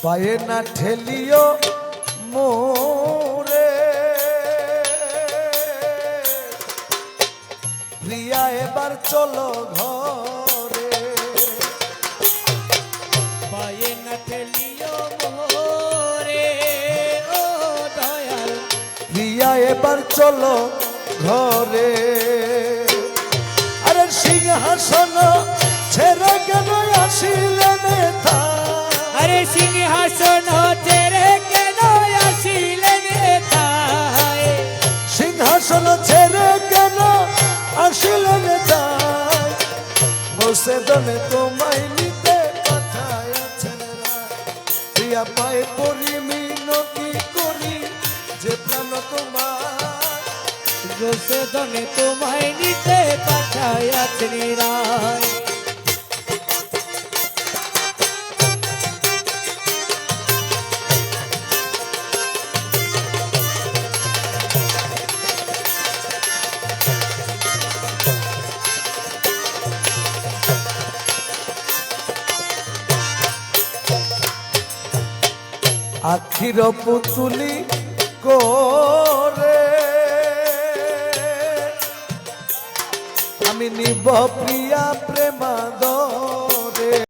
পায়ে না ঠেলিও মোরে প্রিয়া এবার চলো ঘরে পায়ে না ঠেলিও মোরে ও দয়াল প্রিয়া এবার চলো ঘরে আরে সিংহাসন ছেড়ে কেন আসিলে নেতা আরে সিংহাসন ছেড়ে কেন আসিলেন তাই সিংহাসন ছেড়ে কেন আসিলে নেতা বসে দনে তোমায় নিতে পাঠায়াছেন রায় প্রিয়া পায়ে পড়ি মিনতি করি যে প্রাণ তোমার গোসদনে তোমায় নিতে পাঠায়াছেন রায় আখির পুতুলি করে আমি নিব প্রিয়া প্রেমাদ